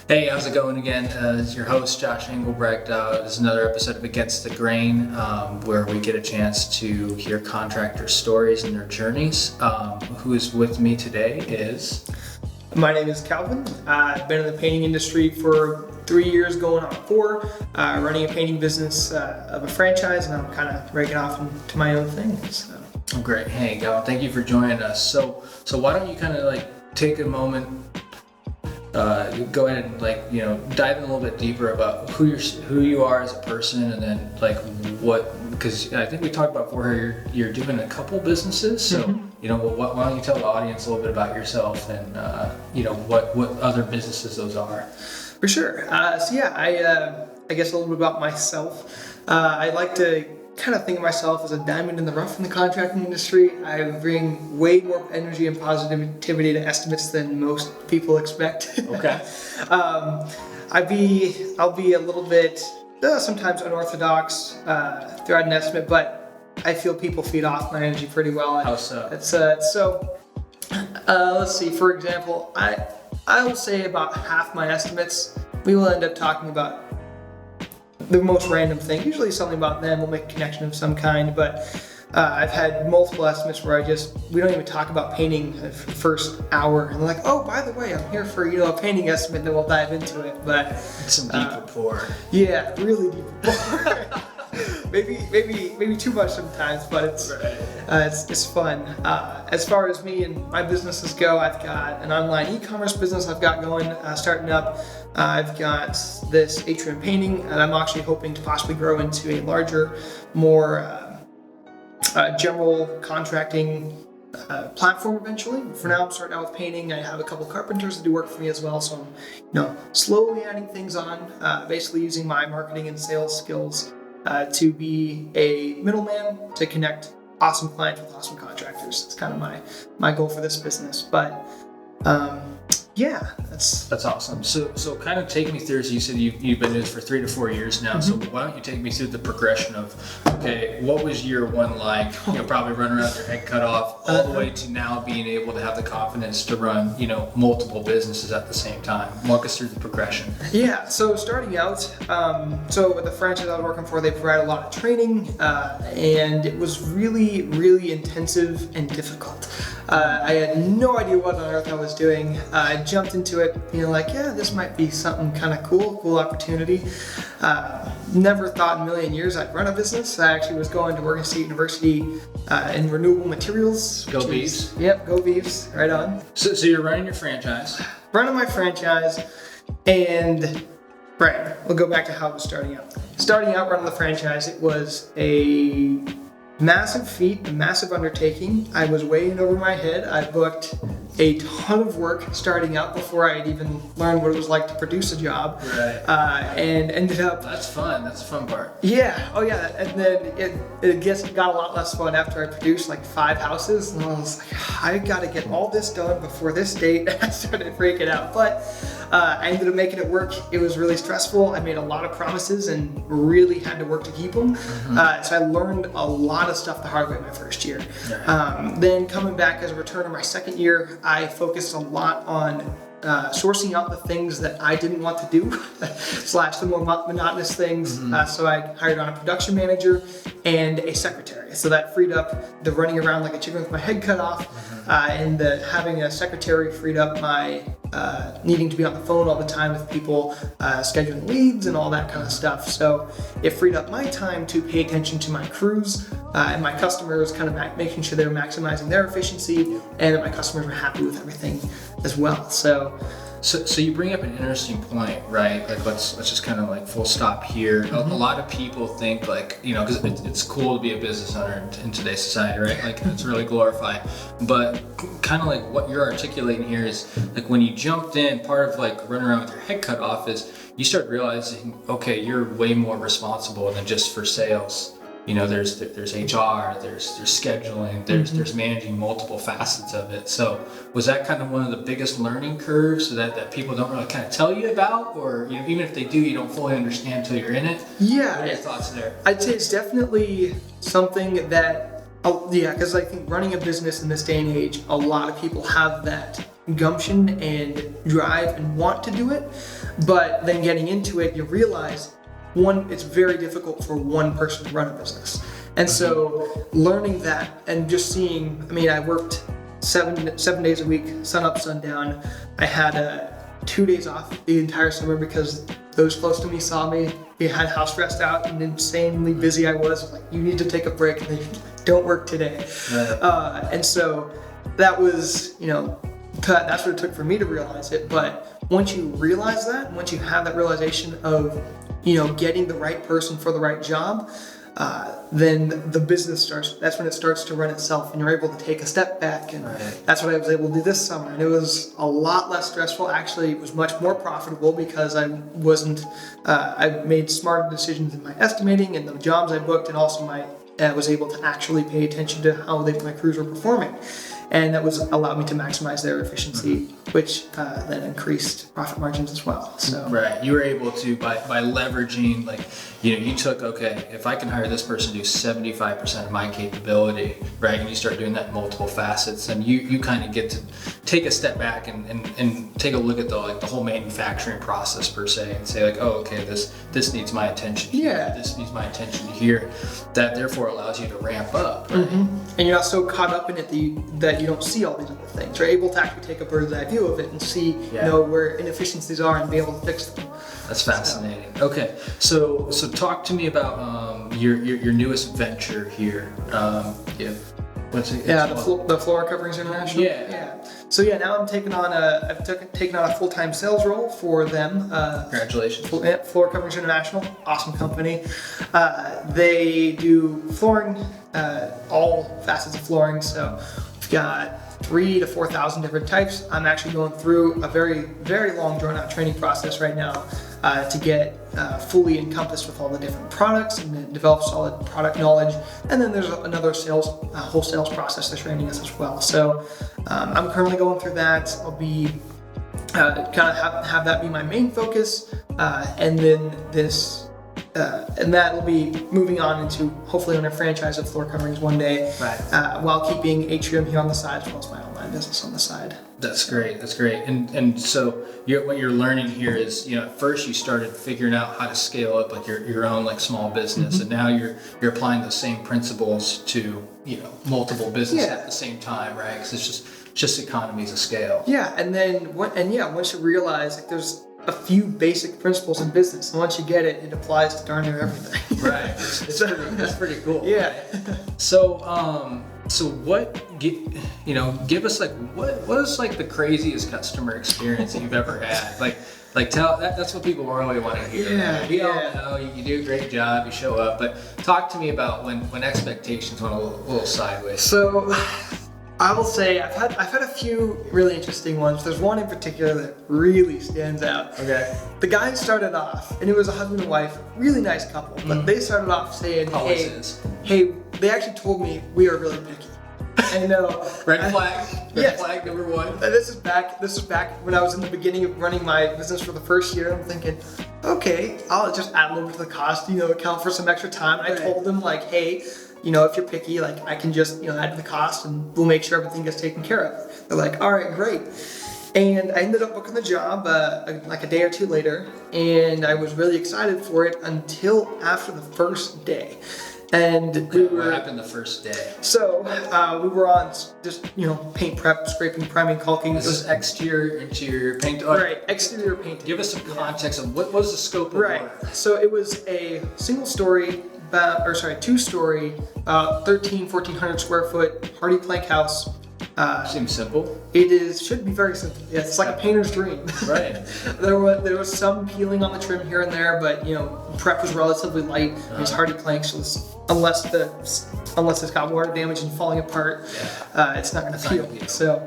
Hey, how's it going again? It's your host, Josh Engelbrecht. This is another episode of Against the Grain, where we get a chance to hear contractor stories and their journeys. Who is with me today is... My name is Calvin. I've been in the painting industry for 3 years, going on 4, running a painting business of a franchise, and I'm kind of breaking off into my own thing. So. Oh, great. Hey, Calvin, thank you for joining us. So why don't you kind of take a moment, go ahead and dive in a little bit deeper about who you are as a person, and then because I think we talked about before you're doing a couple businesses, so why don't you tell the audience a little bit about yourself and what other businesses those are. For sure. I guess a little bit about myself. I like to kind of think of myself as a diamond in the rough in the contracting industry. I bring way more energy and positivity to estimates than most people expect. Okay. I'll be a little bit sometimes unorthodox throughout an estimate, but I feel people feed off my energy pretty well. How so? Let's see. For example, I will say about half my estimates we will end up talking about the most random thing, usually something about them. We'll make a connection of some kind, but I've had multiple estimates where we don't even talk about painting for the first hour, and they're like, oh, by the way, I'm here for a painting estimate, and then we'll dive into it. But some deep rapport. Yeah, really deep rapport. maybe too much sometimes, but it's fun. As far as me and my businesses go, I've got an online e-commerce business I've got going, starting up. I've got this Atrium Painting, and I'm actually hoping to possibly grow into a larger, more general contracting platform eventually. For now, I'm starting out with painting. I have a couple carpenters that do work for me as well, so I'm slowly adding things on, basically using my marketing and sales skills to be a middleman to connect awesome clients with awesome contractors. That's kind of my goal for this business. But that's awesome. So kind of take me through. So you said you've been doing this for 3 to 4 years now. So why don't you take me through the progression of, okay, what was year one like? Probably running around with your head cut off, all the way to now being able to have the confidence to run multiple businesses at the same time. Walk us through the progression. Yeah. So starting out, so with the franchise I was working for, they provide a lot of training, and it was really, really intensive and difficult. I had no idea what on earth I was doing. I jumped into it being like, yeah, this might be something kind of cool opportunity. Never thought in a million years I'd run a business. I actually was going to Oregon State University in renewable materials. Go Beavs. Yep, go Beavs, right on. So you're running your franchise. Running my franchise, and right, we'll go back to how it was starting out. Starting out running the franchise, it was a massive feat, a massive undertaking. I was way in over my head. I booked a ton of work starting out before I had even learned what it was like to produce a job. Right. And ended up... That's fun. That's the fun part. Yeah. Oh, yeah. And then it got a lot less fun after I produced 5 houses. And I was like, I got to get all this done before this date. I started freaking out. But I ended up making it work. It was really stressful. I made a lot of promises and really had to work to keep them. So I learned a lot of stuff the hard way my first year. Yeah. Then coming back as a returner my second year, I focused a lot on sourcing out the things that I didn't want to do, / the more monotonous things. So I hired on a production manager and a secretary. So that freed up the running around like a chicken with my head cut off, and having a secretary freed up my needing to be on the phone all the time with people, scheduling leads and all that kind of stuff. So it freed up my time to pay attention to my crews and my customers, kind of making sure they were maximizing their efficiency and that my customers were happy with everything as well. So you bring up an interesting point, right? Let's just kind of full stop here. A lot of people think because it's cool to be a business owner in today's society, right? It's really glorified. But kind of what you're articulating here is when you jumped in, part of running around with your head cut off is you start realizing, okay, you're way more responsible than just for sales. There's HR, there's scheduling, there's managing multiple facets of it. So was that kind of one of the biggest learning curves that people don't really kind of tell you about, or even if they do, you don't fully understand until you're in it? Yeah. What are your thoughts there? I'd say it's definitely something that, because I think running a business in this day and age, a lot of people have that gumption and drive and want to do it, but then getting into it, you realize it's very difficult for one person to run a business. And so learning that and just seeing, I worked seven days a week, sun up, sun down. I had 2 days off the entire summer because those close to me saw me. We had house stressed out and insanely busy I was. Like, you need to take a break and then don't work today. And so that was, that's what it took for me to realize it. But once you realize that, once you have that realization of, getting the right person for the right job, then the business that's when it starts to run itself and you're able to take a step back. And that's what I was able to do this summer. And it was a lot less stressful. Actually, it was much more profitable because I made smarter decisions in my estimating and the jobs I booked, and also I was able to actually pay attention to how my crews were performing. And that allowed me to maximize their efficiency, which then increased profit margins as well. So you were able to by leveraging, you took, okay, if I can hire this person to do 75% of my capability, right, and you start doing that in multiple facets, then you kind of get to take a step back and take a look at the whole manufacturing process per se, and say okay, this needs my attention here, this needs my attention here. That therefore allows you to ramp up, right? And you're not so caught up in it that you don't see all these other things. You're able to actually take a bird's eye view of it and see where inefficiencies are and be able to fix them. That's fascinating. Okay, so talk to me about your newest venture here. What's it? The Floor Coverings International. So now I'm taking on a full-time sales role for them. Congratulations. Floor Coverings International, awesome company. They do flooring, all facets of flooring. So we've got 3,000 to 4,000 different types. I'm actually going through a very, very long drawn-out training process right now to get fully encompassed with all the different products and then develop solid product knowledge. And then there's another whole sales process they're training us as well. So I'm currently going through that. I'll be have that be my main focus, and then and that will be moving on into hopefully on a franchise of floor coverings one day, while keeping Atrium here on the side as well as my online business on the side. That's great. And so what you're learning here is, at first you started figuring out how to scale up your own small business, and now you're applying those same principles to multiple businesses at the same time, right? Because it's just economies of scale. And then once you realize there's a few basic principles in business, and once you get it, it applies to darn near everything. Right. That's pretty cool. Yeah. So what give us what is the craziest customer experience that you've ever had? Tell that's what people really want to hear. We all know you do a great job, you show up, but talk to me about when expectations went a little sideways. So I will say I've had a few really interesting ones. There's one in particular that really stands out. Okay. The guy started off, and it was a husband and wife, really nice couple, but they started off saying, hey, they actually told me we are really picky. I know. Red flag number one. And this is back when I was in the beginning of running my business for the first year. I'm thinking, okay, I'll just add a little bit to the cost, account for some extra time. And I told them hey, if you're picky, I can just, add to the cost and we'll make sure everything gets taken care of. They're like, all right, great. And I ended up booking the job a day or two later, and I was really excited for it until after the first day. And what happened the first day? So we were on just paint prep, scraping, priming, caulking. This is exterior, interior paint. Right, exterior paint. Give us some context of what was the scope of work. So it was a single-story, two-story, 1,400 square foot hardy plank house. Seems simple. It should be very simple. Yes, it's like a painter's dream. Right. There was some peeling on the trim here and there, but prep was relatively light. It was hardy planks, so unless it's got water damage and falling apart, it's not going to peel. So,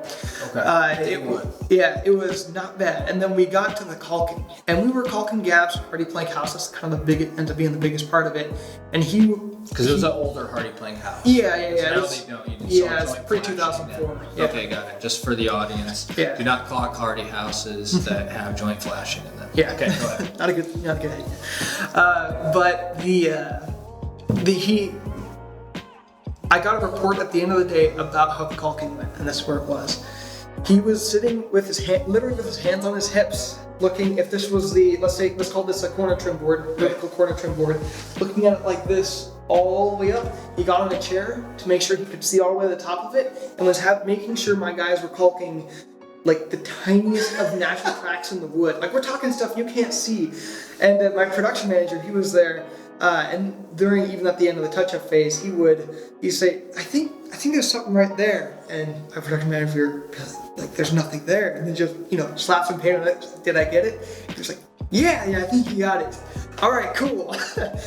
it was not bad. And then we got to the caulking, and we were caulking gaps, hardy plank house. That's kind of ends up being the biggest part of it. And because it was an older hardy plank house. It's pre-2004. Okay, got it. Just for the audience, do not caulk hardy houses that have joint flashing in them. Yeah. Okay, go ahead. not a good idea. But I got a report at the end of the day about how the caulking went, and that's where it was. he was sitting with his hand, literally with his hands on his hips, looking, if this was let's call this a corner trim board, vertical corner trim board, looking at it like this all the way up. He got on a chair to make sure he could see all the way to the top of it, and was making sure my guys were caulking like the tiniest of natural cracks in the wood. Like, we're talking stuff you can't see. And my production manager, he was there, and during, even at the end of the touch-up phase, he'd say, I think there's something right there. And my production manager, like, there's nothing there. And then just, slap some paint on it. Did I get it? He was like, yeah, I think you got it. All right, cool. That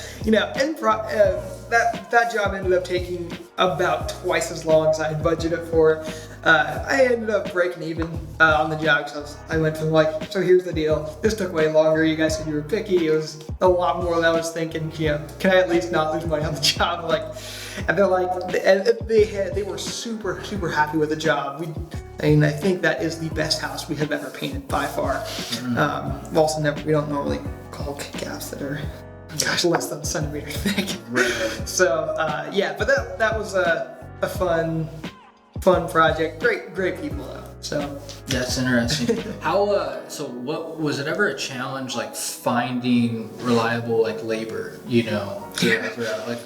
job ended up taking about twice as long as I had budgeted for. I ended up breaking even on the job, because I went from like, so here's the deal. This took way longer. You guys said you were picky. It was a lot more than I was thinking. Can I at least not lose money on the job? And they're like, they were super, super happy with the job. I think that is the best house we have ever painted by far. Mm-hmm. We don't normally caulk gaps that are, less than a centimeter thick. Right. So but that was a fun project. Great people though. So that's interesting. What was it ever a challenge, like finding reliable labor?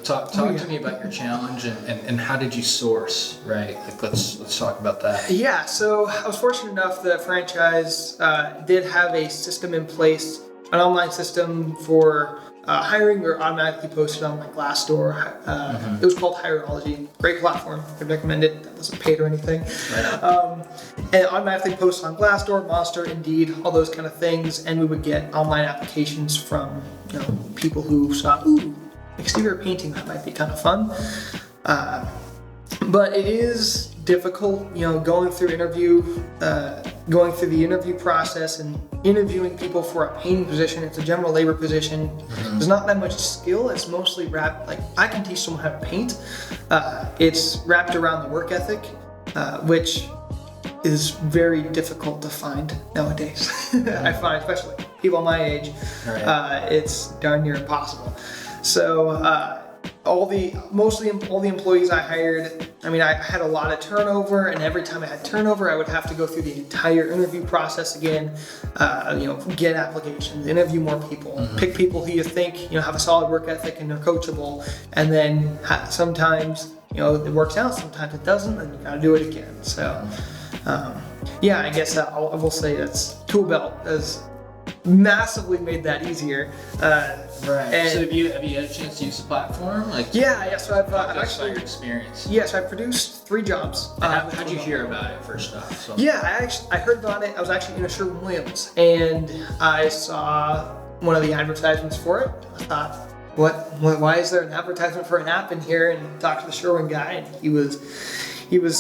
Talk to me about your challenge and how did you source, right? Let's talk about that. Yeah. So I was fortunate enough that franchise did have a system in place, an online system for hiring. Were automatically posted on my Glassdoor. It was called Hireology. Great platform. I'd recommend it. That wasn't paid or anything. Right. And automatically posted on Glassdoor, Monster, Indeed, all those kind of things. And we would get online applications from people who saw, exterior painting, that might be kind of fun. But it is difficult, going through the interview process and interviewing people for a painting position. It's a general labor position. There's not that much skill. It's mostly wrapped, I can teach someone how to paint. It's wrapped around the work ethic, which is very difficult to find nowadays. I find, especially people my age, it's darn near impossible. So, all the employees I hired, I had a lot of turnover, and every time I had turnover, I would have to go through the entire interview process again, get applications, interview more people, pick people who you think, have a solid work ethic and are coachable, and then sometimes, it works out, sometimes it doesn't, and you gotta do it again. So, I guess I will say that's Tool Belt has massively made that easier. Right. So have you had a chance to use the platform? So I've actually your experience. Yes, I produced 3 jobs. How'd you hear about it first off? So. Yeah, I heard about it. I was actually in a Sherwin-Williams, and I saw one of the advertisements for it. I thought, why is there an advertisement for an app in here? And talked to the Sherwin guy, and he was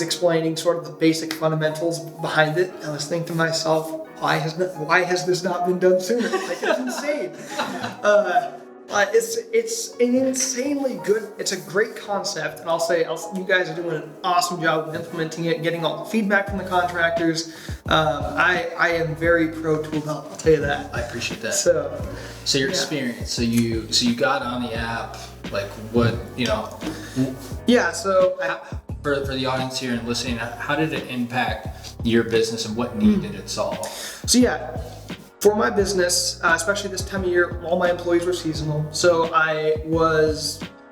explaining sort of the basic fundamentals behind it. I was thinking to myself, why has this not been done sooner? It's insane. It's an insanely good. It's a great concept, and I'll say you guys are doing an awesome job of implementing it, getting all the feedback from the contractors. I am very pro Tool Belt. I'll tell you that. I appreciate that. So your experience. So you got on the app. What. Yeah. So. For the audience here and listening, how did it impact your business and what need did it solve? So for my business, especially this time of year, all my employees were seasonal. So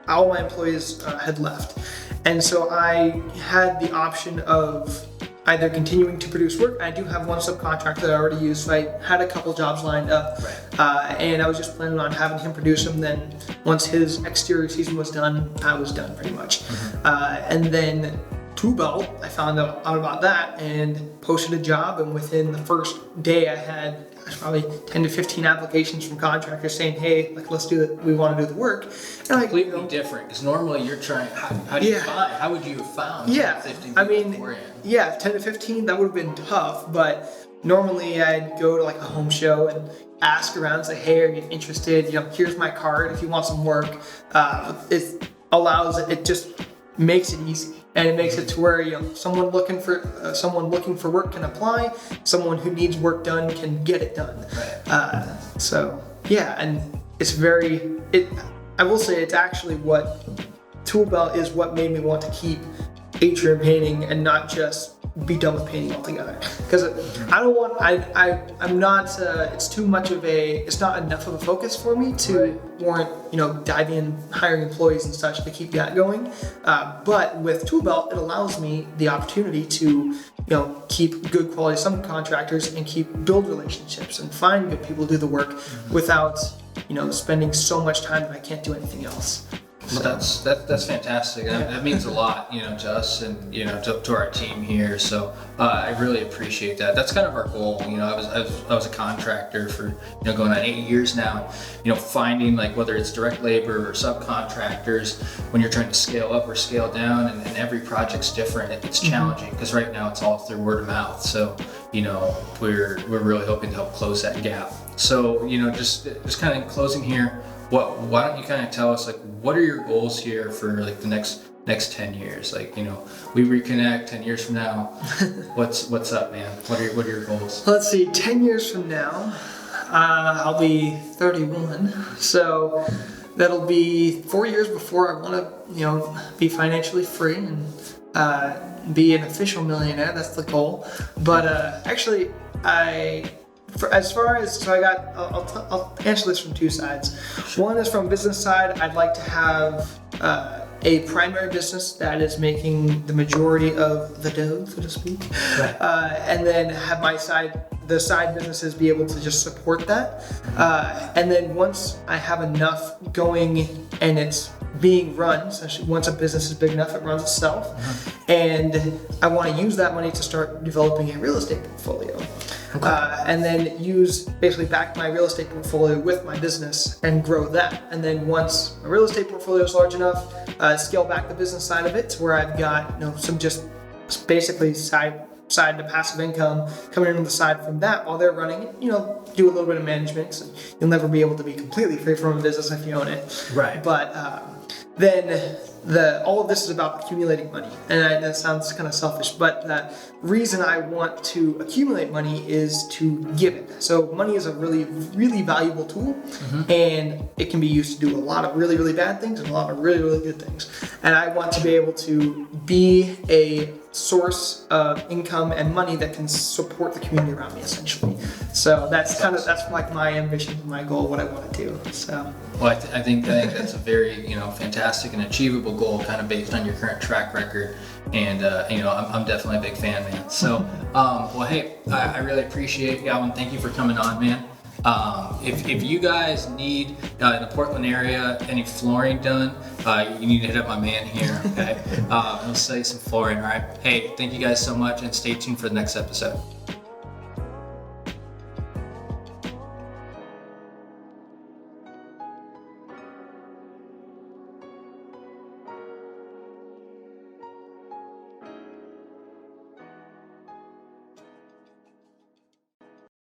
all my employees had left. And so I had the option of either continuing to produce work. I do have one subcontractor that I already use, so I had a couple jobs lined up. Right. And I was just planning on having him produce them. Then once his exterior season was done, I was done pretty much. And then Tool Belt, I found out about that and posted a job, and within the first day I had probably 10 to 15 applications from contractors saying, hey, let's do it, we want to do the work. And completely different, because normally you're trying, how would you have found 15 people 10 to 15, that would have been tough, but normally I'd go to a home show and ask around and say, hey, are you interested? Here's my card if you want some work. It just makes it easy. And it makes it to where someone looking for work can apply. Someone who needs work done can get it done. Right. And it's I will say it's actually what Tool Belt is what made me want to keep Atrium Painting and not just be done with painting altogether. Because I don't want, I'm not, it's too much of it's not enough of a focus for me to warrant, diving in, hiring employees and such to keep that going. But with Tool Belt, it allows me the opportunity to, keep good quality subcontractors and build relationships and find good people to do the work without, spending so much time that I can't do anything else. Well, that's fantastic. That means a lot, to us and to our team here. So I really appreciate that. That's kind of our goal. I was a contractor for going on 8 years now. Finding like whether it's direct labor or subcontractors when you're trying to scale up or scale down, and every project's different. It's challenging because right now it's all through word of mouth. So we're really hoping to help close that gap. So just kind of in closing here. Why don't you kind of tell us, like, what are your goals here for like the next 10 years? Like, we reconnect 10 years from now. What's up, man? What are your goals? Let's see, 10 years from now, I'll be 31. So that'll be 4 years before I want to, be financially free and be an official millionaire. That's the goal. But actually, I'll answer this from two sides. One is from business side. I'd like to have a primary business that is making the majority of the dough, so to speak, and then have the side businesses be able to just support that. And then once I have enough going and it's being run, essentially once a business is big enough, it runs itself, and I want to use that money to start developing a real estate portfolio. And then basically back my real estate portfolio with my business and grow that. And then once my real estate portfolio is large enough, scale back the business side of it to where I've got some just basically side to passive income coming in on the side from that while they're running it. Do a little bit of management. So you'll never be able to be completely free from a business if you own it. Right. But then all of this is about accumulating money, and that sounds kind of selfish, but the reason I want to accumulate money is to give it. So money is a really, really valuable tool, and it can be used to do a lot of really, really bad things and a lot of really, really good things. And I want to be able to be a source of income and money that can support the community around me, essentially. So that's like my ambition and my goal, what I want to do. So. Well, I think that's a very fantastic and achievable goal, kind of based on your current track record, and I'm definitely a big fan, man. So, well, hey, I really appreciate you, Alvin. Thank you for coming on, man. If you guys need in the Portland area any flooring done, you need to hit up my man here. Okay, we'll sell you some flooring. All right. Hey, thank you guys so much, and stay tuned for the next episode.